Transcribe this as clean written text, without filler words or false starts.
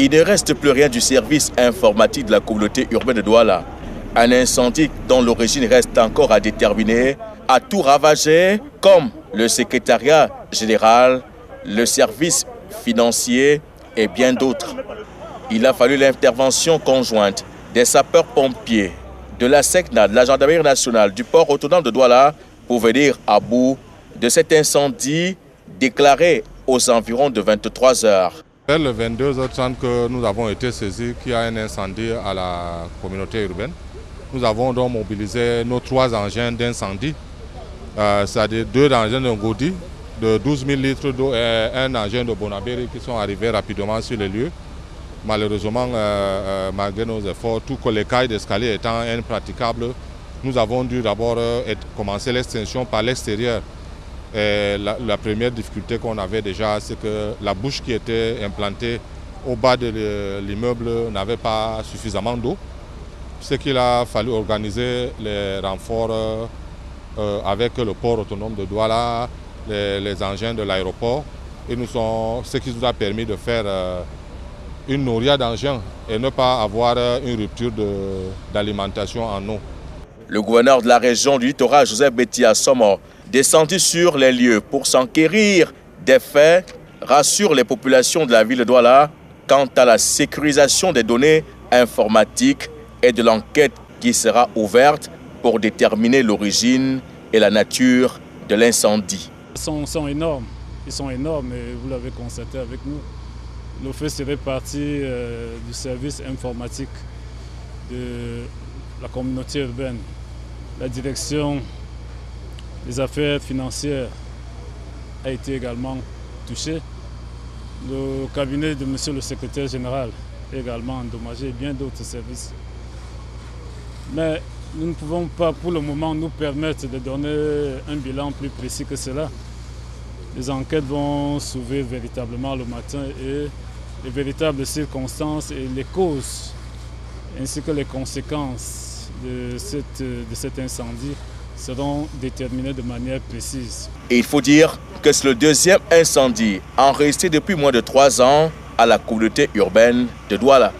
Il ne reste plus rien du service informatique de la communauté urbaine de Douala. Un incendie dont l'origine reste encore à déterminer a tout ravagé, comme le secrétariat général, le service financier et bien d'autres. Il a fallu l'intervention conjointe des sapeurs-pompiers, de la SECNA, de la Gendarmerie nationale, du port autonome de Douala pour venir à bout de cet incendie déclaré aux environs de 23 heures. Vers le 22h30 que nous avons été saisis qu'il y a un incendie à la communauté urbaine. Nous avons donc mobilisé nos 3 engins d'incendie, c'est-à-dire 2 engins de Ngodi de 12 000 litres d'eau et un engin de Bonabéry qui sont arrivés rapidement sur les lieux. Malheureusement, malgré nos efforts, tous les cailles d'escalier étant impraticables, nous avons dû d'abord commencer l'extinction par l'extérieur. La première difficulté qu'on avait déjà, c'est que la bouche qui était implantée au bas de l'immeuble n'avait pas suffisamment d'eau. Ce qu'il a fallu organiser les renforts avec le port autonome de Douala, les engins de l'aéroport. Ce qui nous a permis de faire une nourrière d'engins et ne pas avoir une rupture d'alimentation en eau. Le gouverneur de la région du littoral, Joseph Bettia Somo, descendu sur les lieux pour s'enquérir des faits, rassure les populations de la ville de Douala quant à la sécurisation des données informatiques et de l'enquête qui sera ouverte pour déterminer l'origine et la nature de l'incendie. Ils sont énormes, et vous l'avez constaté avec nous. Le feu serait parti du service informatique de la communauté urbaine. La direction des affaires financières a été également touchée. Le cabinet de monsieur le secrétaire général est également endommagé et bien d'autres services. Mais nous ne pouvons pas pour le moment nous permettre de donner un bilan plus précis que cela. Les enquêtes vont s'ouvrir véritablement le matin et les véritables circonstances et les causes ainsi que les conséquences de cet incendie seront déterminées de manière précise. Et il faut dire que c'est le deuxième incendie enregistré depuis moins de 3 ans à la communauté urbaine de Douala.